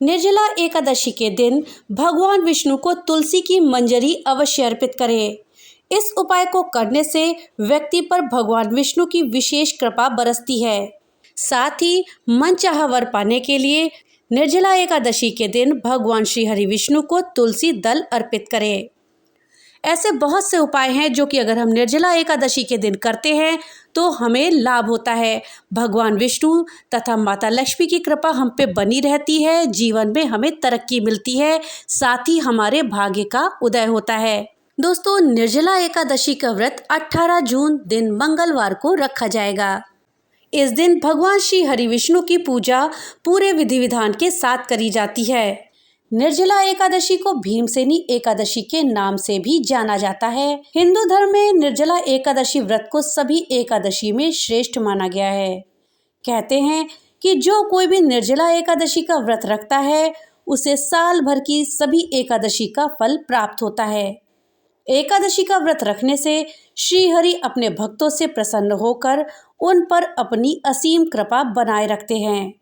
निर्जला एकादशी के दिन भगवान विष्णु को तुलसी की मंजरी अवश्य अर्पित करें। इस उपाय को करने से व्यक्ति पर भगवान विष्णु की विशेष कृपा बरसती है। साथ ही मनचाहा वर पाने के लिए निर्जला एकादशी के दिन भगवान श्री हरि विष्णु को तुलसी दल अर्पित करें। ऐसे बहुत से उपाय हैं जो कि अगर हम निर्जला एकादशी के दिन करते हैं तो हमें लाभ होता है। भगवान विष्णु तथा माता लक्ष्मी की कृपा हम पे बनी रहती है, जीवन में हमें तरक्की मिलती है, साथ ही हमारे भाग्य का उदय होता है। दोस्तों, निर्जला एकादशी का व्रत 18 जून दिन मंगलवार को रखा जाएगा। इस दिन भगवान श्री हरि विष्णु की पूजा पूरे विधि विधान के साथ करी जाती है। निर्जला एकादशी को भीमसेनी एकादशी के नाम से भी जाना जाता है। हिंदू धर्म में निर्जला एकादशी व्रत को सभी एकादशी में श्रेष्ठ माना गया है। कहते हैं कि जो कोई भी निर्जला एकादशी का व्रत रखता है उसे साल भर की सभी एकादशी का फल प्राप्त होता है। एकादशी का व्रत रखने से श्री हरि अपने भक्तों से प्रसन्न होकर उन पर अपनी असीम कृपा बनाए रखते हैं।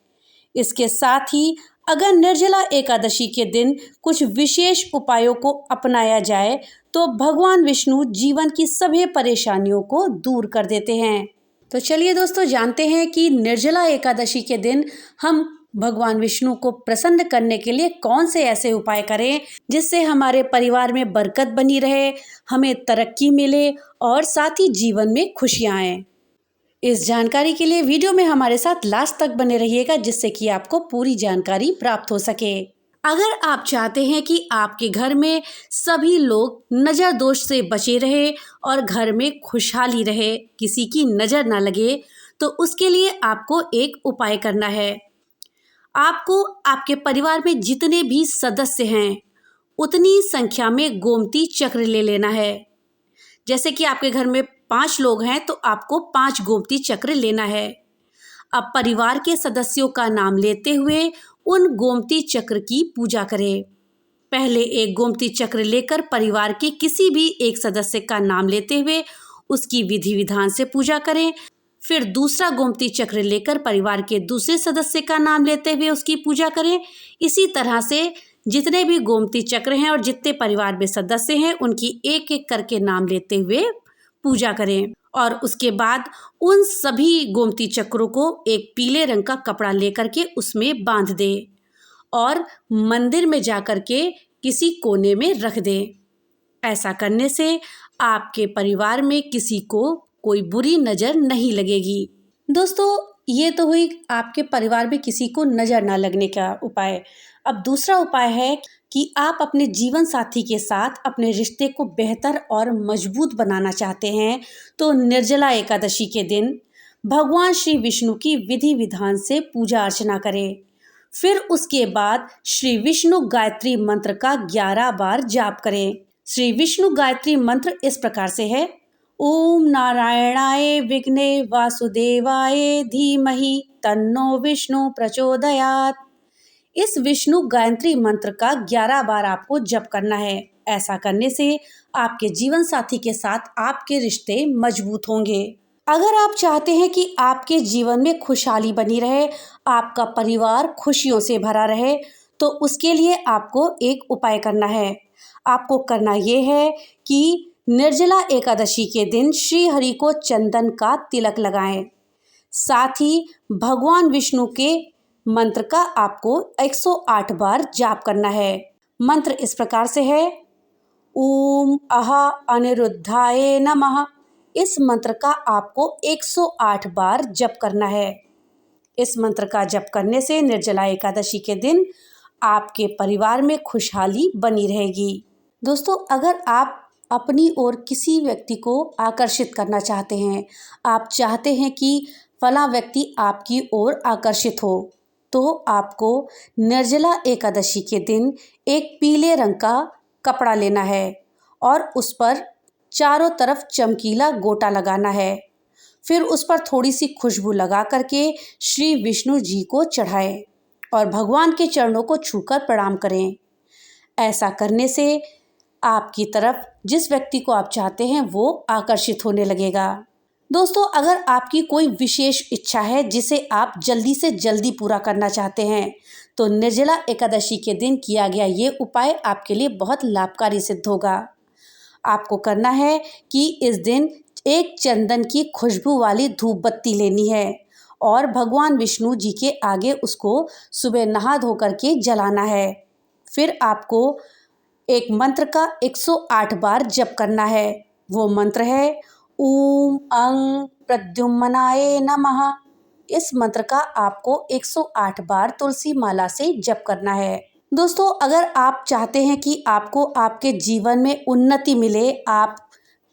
इसके साथ ही अगर निर्जला एकादशी के दिन कुछ विशेष उपायों को अपनाया जाए तो भगवान विष्णु जीवन की सभी परेशानियों को दूर कर देते हैं। तो चलिए दोस्तों, जानते हैं कि निर्जला एकादशी के दिन हम भगवान विष्णु को प्रसन्न करने के लिए कौन से ऐसे उपाय करें जिससे हमारे परिवार में बरकत बनी रहे, हमें तरक्की मिले और साथ ही जीवन में खुशियां आएं। इस जानकारी के लिए वीडियो में हमारे साथ लास्ट तक बने रहिएगा, जिससे कि आपको पूरी जानकारी प्राप्त हो सके। अगर आप चाहते हैं कि आपके घर में सभी लोग नज़र दोष से बचे रहे और घर में खुशहाली रहे, किसी की नज़र ना लगे, तो उसके लिए आपको एक उपाय करना है। आपको आपके परिवार में जितने भी सदस्य हैं उतनी संख्या में गोमती चक्र ले लेना है। जैसे कि आपके घर में 5 लोग हैं तो आपको 5 गोमती चक्र लेना है। अब परिवार के सदस्यों का नाम लेते हुए उन गोमती चक्र की पूजा करें। पहले एक गोमती चक्र लेकर परिवार के किसी भी एक सदस्य का नाम लेते हुए उसकी विधि विधान से पूजा करें। फिर दूसरा गोमती चक्र लेकर परिवार के दूसरे सदस्य का नाम लेते हुए उसकी पूजा करें। इसी तरह से जितने भी गोमती चक्र हैं और जितने परिवार में सदस्य हैं उनकी एक एक करके नाम लेते हुए पूजा करें। और उसके बाद उन सभी गोमती चक्रों को एक पीले रंग का कपड़ा लेकर के उसमें बांध दें और मंदिर में जाकर के किसी कोने में रख दें। ऐसा करने से आपके परिवार में किसी को कोई बुरी नज़र नहीं लगेगी। दोस्तों, ये तो हुई आपके परिवार में किसी को नज़र ना लगने का उपाय। अब दूसरा उपाय है कि आप अपने जीवन साथी के साथ अपने रिश्ते को बेहतर और मजबूत बनाना चाहते हैं तो निर्जला एकादशी के दिन भगवान श्री विष्णु की विधि विधान से पूजा अर्चना करें। फिर उसके बाद श्री विष्णु गायत्री मंत्र का 11 बार जाप करें। श्री विष्णु गायत्री मंत्र इस प्रकार से है: ओम नारायणाय विघ्ने वासुदेवाय धीमहि तन्नो विष्णु प्रचोदयात्। इस विष्णु गायत्री मंत्र का 11 बार आपको जप करना है। ऐसा करने से आपके जीवन साथी के साथ आपके रिश्ते मजबूत होंगे। अगर आप चाहते हैं कि आपके जीवन में खुशहाली बनी रहे, आपका परिवार खुशियों से भरा रहे, तो उसके लिए आपको एक उपाय करना है। आपको करना ये है कि निर्जला एकादशी के दिन श्री हरि को चंदन का तिलक लगाएं। साथ ही भगवान विष्णु के मंत्र का आपको 108 बार जाप करना है। मंत्र इस प्रकार से है: ओम अहा अनिरुद्धाय नमः। इस मंत्र का आपको 108 बार जप करना है। इस मंत्र का जप करने से निर्जला एकादशी के दिन आपके परिवार में खुशहाली बनी रहेगी। दोस्तों, अगर आप अपनी ओर किसी व्यक्ति को आकर्षित करना चाहते हैं, आप चाहते हैं कि फलां व्यक्ति आपकी ओर आकर्षित हो, तो आपको निर्जला एकादशी के दिन एक पीले रंग का कपड़ा लेना है और उस पर चारों तरफ चमकीला गोटा लगाना है। फिर उस पर थोड़ी सी खुशबू लगा करके श्री विष्णु जी को चढ़ाएं और भगवान के चरणों को छूकर प्रणाम करें। ऐसा करने से आपकी तरफ जिस व्यक्ति को आप चाहते हैं वो आकर्षित होने लगेगा। दोस्तों, अगर आपकी कोई विशेष इच्छा है जिसे आप जल्दी से जल्दी पूरा करना चाहते हैं तो निर्जला एकादशी के दिन किया गया ये उपाय आपके लिए बहुत लाभकारी सिद्ध होगा। आपको करना है कि इस दिन एक चंदन की खुशबू वाली धूप बत्ती लेनी है और भगवान विष्णु जी के आगे उसको सुबह नहा धो करके जलाना है। फिर आपको एक मंत्र का 108 बार जप करना है। वो मंत्र है ॐ अं प्रद्युम्नाय नमः। इस मंत्र का आपको 108 बार तुलसी माला से जप करना है। दोस्तों, अगर आप चाहते हैं कि आपको आपके जीवन में उन्नति मिले, आप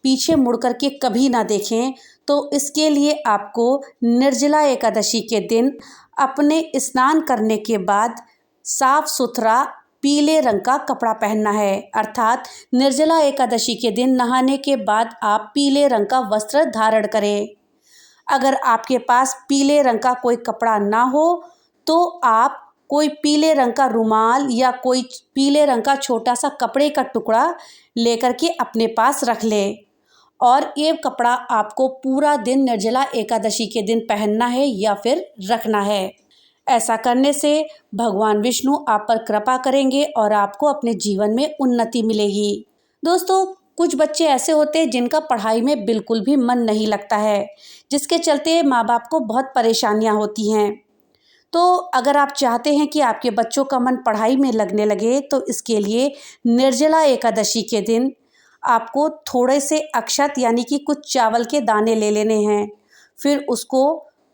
पीछे मुड़ कर के कभी ना देखें, तो इसके लिए आपको निर्जला एकादशी के दिन अपने स्नान करने के बाद साफ सुथरा पीले रंग का कपड़ा पहनना है। अर्थात निर्जला एकादशी के दिन नहाने के बाद आप पीले रंग का वस्त्र धारण करें। अगर आपके पास पीले रंग का कोई कपड़ा ना हो तो आप कोई पीले रंग का रुमाल या कोई पीले रंग का छोटा सा कपड़े का टुकड़ा लेकर के अपने पास रख लें और ये कपड़ा आपको पूरा दिन निर्जला एकादशी के दिन पहनना है या फिर रखना है। ऐसा करने से भगवान विष्णु आप पर कृपा करेंगे और आपको अपने जीवन में उन्नति मिलेगी। दोस्तों, कुछ बच्चे ऐसे होते हैं जिनका पढ़ाई में बिल्कुल भी मन नहीं लगता है, जिसके चलते माँ बाप को बहुत परेशानियाँ होती हैं। तो अगर आप चाहते हैं कि आपके बच्चों का मन पढ़ाई में लगने लगे, तो इसके लिए निर्जला एकादशी के दिन आपको थोड़े से अक्षत यानी कि कुछ चावल के दाने ले लेने हैं। फिर उसको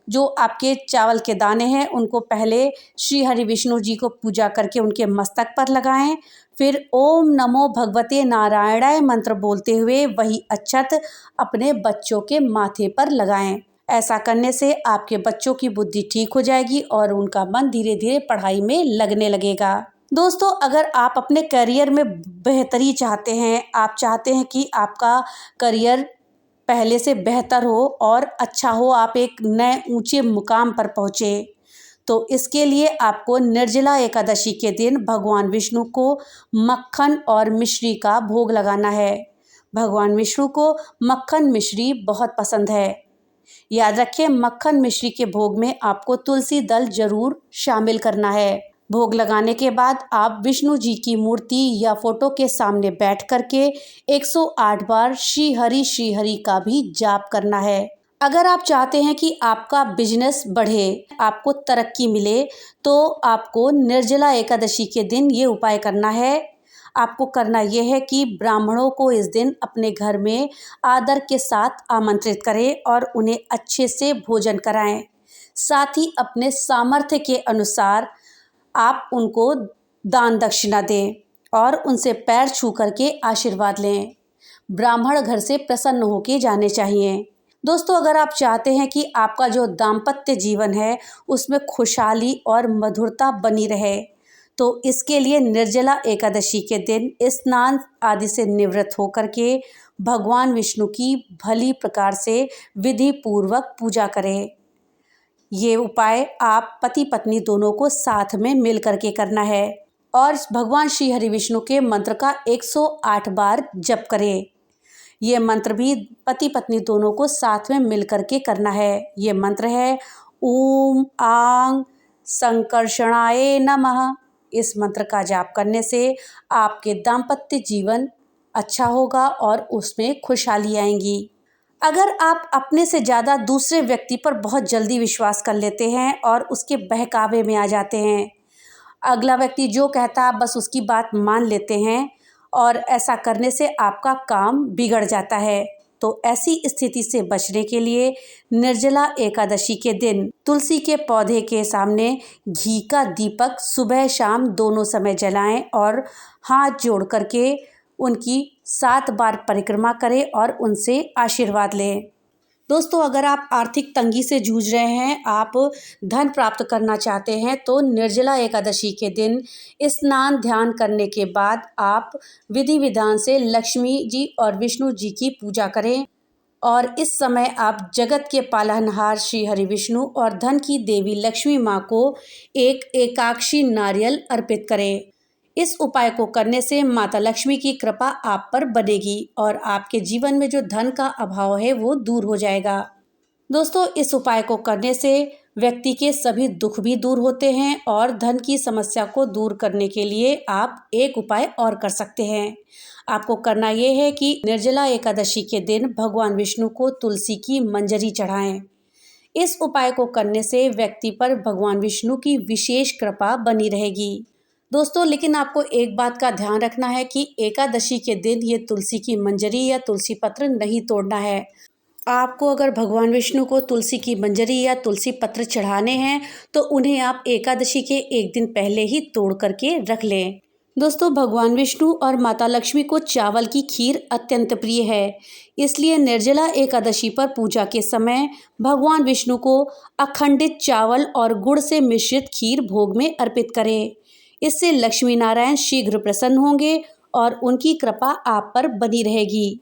जो आपके चावल के दाने हैं उनको पहले श्री हरि विष्णु जी को पूजा करके उनके मस्तक पर लगाएं। फिर ओम नमो भगवते नारायणाय मंत्र बोलते हुए वही अक्षत अपने बच्चों के माथे पर लगाएं। ऐसा करने से आपके बच्चों की बुद्धि ठीक हो जाएगी और उनका मन धीरे धीरे पढ़ाई में लगने लगेगा। दोस्तों, अगर आप अपने करियर में बेहतरी चाहते हैं, आप चाहते हैं कि आपका करियर पहले से बेहतर हो और अच्छा हो, आप एक नए ऊंचे मुकाम पर पहुँचे, तो इसके लिए आपको निर्जला एकादशी के दिन भगवान विष्णु को मक्खन और मिश्री का भोग लगाना है। भगवान विष्णु को मक्खन मिश्री बहुत पसंद है। याद रखें, मक्खन मिश्री के भोग में आपको तुलसी दल जरूर शामिल करना है। भोग लगाने के बाद आप विष्णु जी की मूर्ति या फोटो के सामने बैठ करके 108 बार श्री हरि का भी जाप करना है। अगर आप चाहते हैं कि आपका बिजनेस बढ़े, आपको तरक्की मिले, तो आपको निर्जला एकादशी के दिन ये उपाय करना है। आपको करना यह है कि ब्राह्मणों को इस दिन अपने घर में आदर के साथ आमंत्रित करें और उन्हें अच्छे से भोजन कराएं। साथ ही अपने सामर्थ्य के अनुसार आप उनको दान दक्षिणा दें और उनसे पैर छू करके आशीर्वाद लें। ब्राह्मण घर से प्रसन्न होकर जाने चाहिए। दोस्तों, अगर आप चाहते हैं कि आपका जो दाम्पत्य जीवन है उसमें खुशहाली और मधुरता बनी रहे, तो इसके लिए निर्जला एकादशी के दिन स्नान आदि से निवृत्त होकर के भगवान विष्णु की भली प्रकार से विधि पूर्वक पूजा करें। ये उपाय आप पति पत्नी दोनों को साथ में मिल करके करना है और भगवान श्री हरि विष्णु के मंत्र का 108 बार जप करें। ये मंत्र भी पति पत्नी दोनों को साथ में मिल करके करना है। ये मंत्र है ॐ आं संकर्षणाय नमः। इस मंत्र का जाप करने से आपके दाम्पत्य जीवन अच्छा होगा और उसमें खुशहाली आएंगी। अगर आप अपने से ज़्यादा दूसरे व्यक्ति पर बहुत जल्दी विश्वास कर लेते हैं और उसके बहकावे में आ जाते हैं, अगला व्यक्ति जो कहता है बस उसकी बात मान लेते हैं और ऐसा करने से आपका काम बिगड़ जाता है, तो ऐसी स्थिति से बचने के लिए निर्जला एकादशी के दिन तुलसी के पौधे के सामने घी का दीपक सुबह शाम दोनों समय जलाएं और हाथ जोड़ करके उनकी 7 बार परिक्रमा करें और उनसे आशीर्वाद लें। दोस्तों, अगर आप आर्थिक तंगी से जूझ रहे हैं, आप धन प्राप्त करना चाहते हैं, तो निर्जला एकादशी के दिन स्नान ध्यान करने के बाद आप विधि विधान से लक्ष्मी जी और विष्णु जी की पूजा करें और इस समय आप जगत के पालनहार श्री हरि विष्णु और धन की देवी लक्ष्मी माँ को एक एकाक्षी नारियल अर्पित करें। इस उपाय को करने से माता लक्ष्मी की कृपा आप पर बनेगी और आपके जीवन में जो धन का अभाव है वो दूर हो जाएगा। दोस्तों, इस उपाय को करने से व्यक्ति के सभी दुख भी दूर होते हैं और धन की समस्या को दूर करने के लिए आप एक उपाय और कर सकते हैं। आपको करना ये है कि निर्जला एकादशी के दिन भगवान विष्णु को तुलसी की मंजरी चढ़ाएं। इस उपाय को करने से व्यक्ति पर भगवान विष्णु की विशेष कृपा बनी रहेगी। दोस्तों, लेकिन आपको एक बात का ध्यान रखना है कि एकादशी के दिन ये तुलसी की मंजरी या तुलसी पत्र नहीं तोड़ना है। आपको अगर भगवान विष्णु को तुलसी की मंजरी या तुलसी पत्र चढ़ाने हैं तो उन्हें आप एकादशी के एक दिन पहले ही तोड़ करके रख लें। दोस्तों, भगवान विष्णु और माता लक्ष्मी को चावल की खीर अत्यंत प्रिय है, इसलिए निर्जला एकादशी पर पूजा के समय भगवान विष्णु को अखंडित चावल और गुड़ से मिश्रित खीर भोग में अर्पित करें। इससे लक्ष्मी नारायण शीघ्र प्रसन्न होंगे और उनकी कृपा आप पर बनी रहेगी।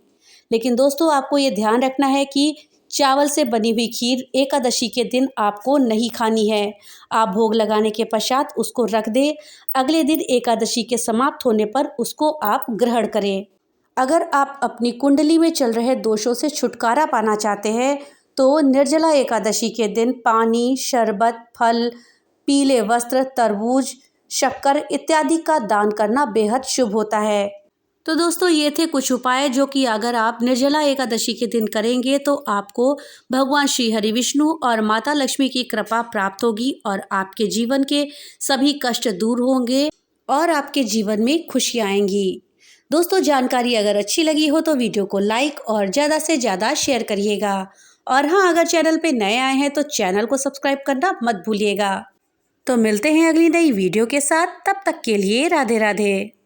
लेकिन दोस्तों, आपको ये ध्यान रखना है कि चावल से बनी हुई खीर एकादशी के दिन आपको नहीं खानी है। आप भोग लगाने के पश्चात उसको रख दें। अगले दिन एकादशी के समाप्त होने पर उसको आप ग्रहण करें। अगर आप अपनी कुंडली में चल रहे दोषों से छुटकारा पाना चाहते हैं तो निर्जला एकादशी के दिन पानी, शरबत, फल, पीले वस्त्र, तरबूज, शक्कर इत्यादि का दान करना बेहद शुभ होता है। तो दोस्तों, ये थे कुछ उपाय जो कि अगर आप निर्जला एकादशी के दिन करेंगे तो आपको भगवान श्री हरि विष्णु और माता लक्ष्मी की कृपा प्राप्त होगी और आपके जीवन के सभी कष्ट दूर होंगे और आपके जीवन में खुशियाँ आएंगी। दोस्तों, जानकारी अगर अच्छी लगी हो तो वीडियो को लाइक और ज़्यादा से ज़्यादा शेयर करिएगा। और हाँ, अगर चैनल पे नए आए हैं तो चैनल को सब्सक्राइब करना मत भूलिएगा। तो मिलते हैं अगली नई वीडियो के साथ, तब तक के लिए राधे राधे।